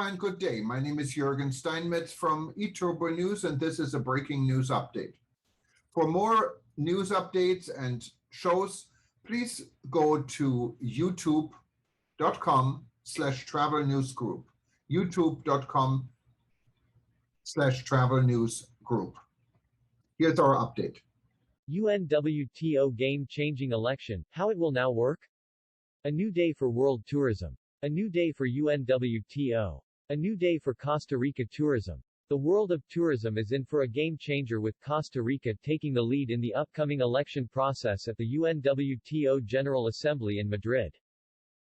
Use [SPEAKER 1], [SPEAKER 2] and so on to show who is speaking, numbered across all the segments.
[SPEAKER 1] and good day. My name is Jürgen Steinmetz from eTurboNews, and this is a breaking news update. For more news updates and shows, please go to youtube.com/travel news group. youtube.com/travel news group. Here's our update.
[SPEAKER 2] UNWTO Game Changing Election, how it will now work? A new day for world tourism. A new day for UNWTO. A new day for Costa Rica tourism. The world of tourism is in for a game changer with Costa Rica taking the lead in the upcoming election process at the UNWTO General Assembly in Madrid.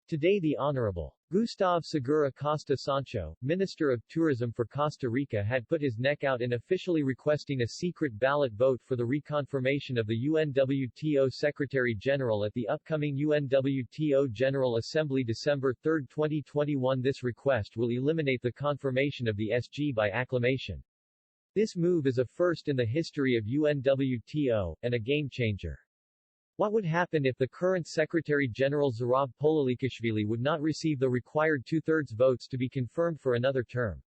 [SPEAKER 2] Today the Honorable Gustavo Segura Costa Sancho, Minister of Tourism for Costa Rica, had put his neck out in officially requesting a secret ballot vote for the reconfirmation of the UNWTO Secretary-General at the upcoming UNWTO General Assembly December 3, 2021. This request will eliminate the confirmation of the SG by acclamation. This move is a first in the history of UNWTO, and a game-changer. What would happen if the current Secretary-General Zarab Pololikashvili would not receive the required two-thirds votes to be confirmed for another term?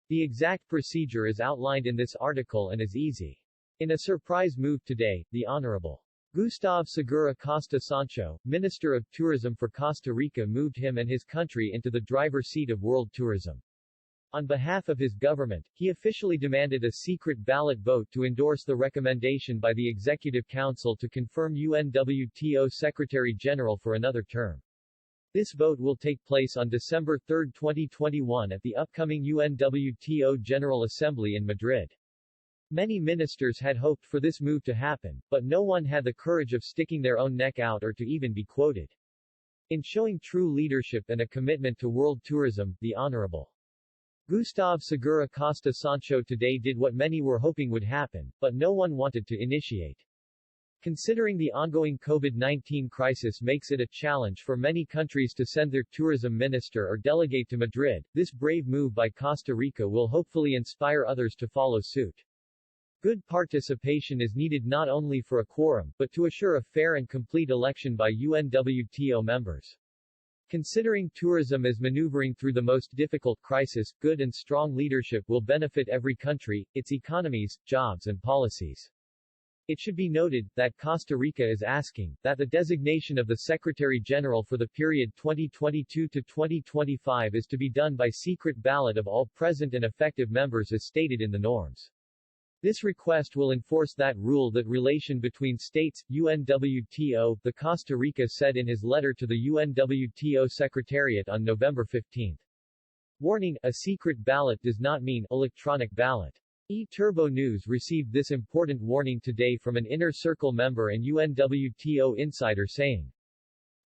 [SPEAKER 2] The exact procedure is outlined in this article and is easy. In a surprise move today, the Honorable Gustavo Segura Costa Sancho, Minister of Tourism for Costa Rica, moved him and his country into the driver's seat of world tourism. On behalf of his government, he officially demanded a secret ballot vote to endorse the recommendation by the Executive Council to confirm UNWTO Secretary-General for another term. This vote will take place on December 3, 2021 at the upcoming UNWTO General Assembly in Madrid. Many ministers had hoped for this move to happen, but no one had the courage of sticking their own neck out or to even be quoted. In showing true leadership and a commitment to world tourism, the Honorable Gustavo Segura Costa Sancho today did what many were hoping would happen, but no one wanted to initiate. Considering the ongoing COVID-19 crisis makes it a challenge for many countries to send their tourism minister or delegate to Madrid, this brave move by Costa Rica will hopefully inspire others to follow suit. Good participation is needed not only for a quorum, but to assure a fair and complete election by UNWTO members. Considering tourism is maneuvering through the most difficult crisis, good and strong leadership will benefit every country, its economies, jobs and policies. It should be noted that Costa Rica is asking that the designation of the Secretary-General for the period 2022 to 2025 is to be done by secret ballot of all present and effective members as stated in the norms. This request will enforce that rule that relation between states, UNWTO, the Costa Rica said in his letter to the UNWTO Secretariat on November 15. Warning, a secret ballot does not mean electronic ballot. eTurboNews received this important warning today from an inner circle member and UNWTO insider saying,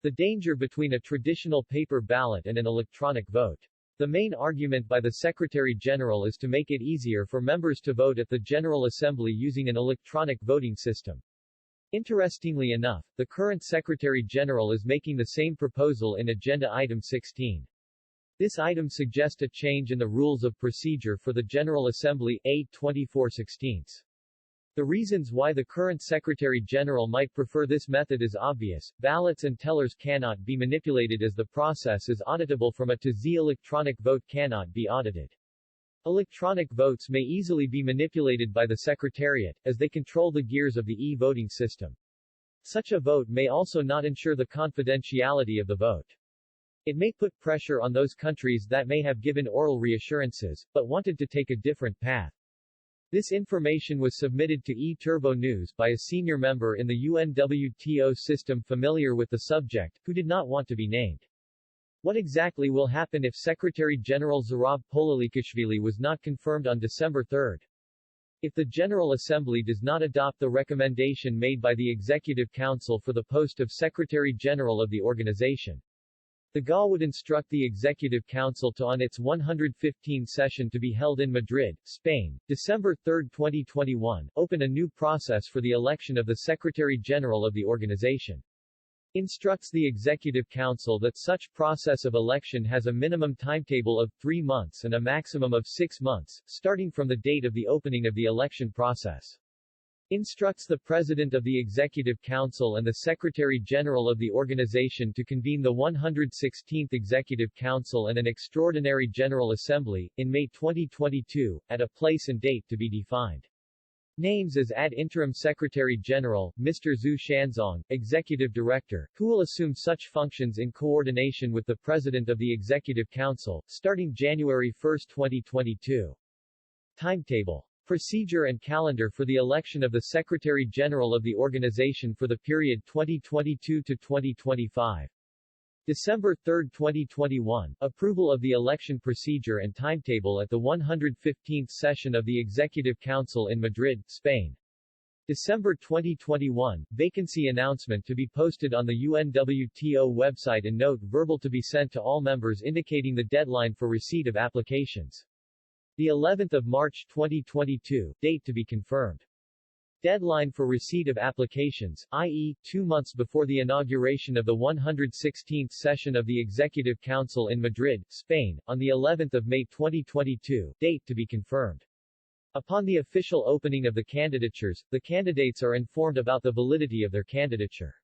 [SPEAKER 2] the danger between a traditional paper ballot and an electronic vote. The main argument by the Secretary-General is to make it easier for members to vote at the General Assembly using an electronic voting system. Interestingly enough, the current Secretary-General is making the same proposal in Agenda Item 16. This item suggests a change in the rules of procedure for the General Assembly, A. 24/16. The reasons why the current Secretary-General might prefer this method is obvious. Ballots and tellers cannot be manipulated as the process is auditable from A to Z. Electronic vote cannot be audited. Electronic votes may easily be manipulated by the Secretariat, as they control the gears of the e-voting system. Such a vote may also not ensure the confidentiality of the vote. It may put pressure on those countries that may have given oral reassurances, but wanted to take a different path. This information was submitted to eTurboNews by a senior member in the UNWTO system familiar with the subject, who did not want to be named. What exactly will happen if Secretary-General Zarab Pololikashvili was not confirmed on December 3? If the General Assembly does not adopt the recommendation made by the Executive Council for the post of Secretary-General of the organization, the GA would instruct the Executive Council to on its 115th session to be held in Madrid, Spain, December 3, 2021, open a new process for the election of the Secretary-General of the organization. Instructs the Executive Council that such process of election has a minimum timetable of 3 months and a maximum of 6 months, starting from the date of the opening of the election process. Instructs the President of the Executive Council and the Secretary General of the organization to convene the 116th Executive Council and an Extraordinary General Assembly, in May 2022, at a place and date to be defined. Names as Ad Interim Secretary General, Mr. Zhu Shanzong, Executive Director, who will assume such functions in coordination with the President of the Executive Council, starting January 1, 2022. Timetable. Procedure and calendar for the election of the Secretary General of the organization for the period 2022 to 2025. December 3, 2021, approval of the election procedure and timetable at the 115th session of the Executive Council in Madrid, Spain. December 2021, vacancy announcement to be posted on the UNWTO website and note verbal to be sent to all members indicating the deadline for receipt of applications. The 11th of March 2022, date to be confirmed. Deadline for receipt of applications, i.e., 2 months before the inauguration of the 116th session of the Executive Council in Madrid, Spain, on the 11th of May 2022, date to be confirmed. Upon the official opening of the candidatures, the candidates are informed about the validity of their candidature.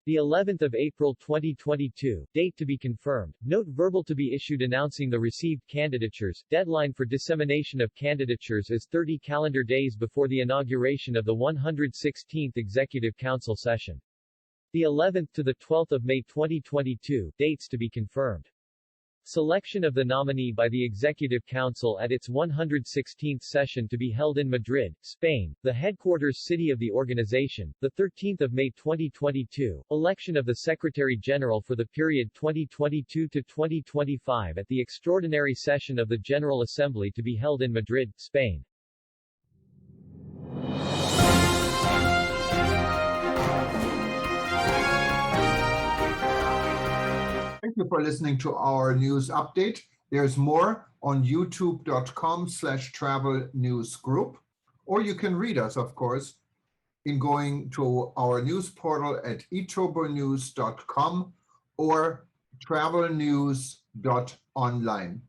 [SPEAKER 2] The 11th of April 2022, date to be confirmed, note verbal to be issued announcing the received candidatures, deadline for dissemination of candidatures is 30 calendar days before the inauguration of the 116th Executive Council session. The 11th to the 12th of May 2022, dates to be confirmed. Selection of the nominee by the Executive Council at its 116th session to be held in Madrid, Spain, the headquarters city of the organization, the 13th of May 2022. Election of the Secretary General for the period 2022 to 2025 at the extraordinary session of the General Assembly to be held in Madrid, Spain.
[SPEAKER 1] Thank you for listening to our news update. There's more on youtube.com/travel news group, or you can read us, of course, in going to our news portal at eTurboNews.com or travelnews.online.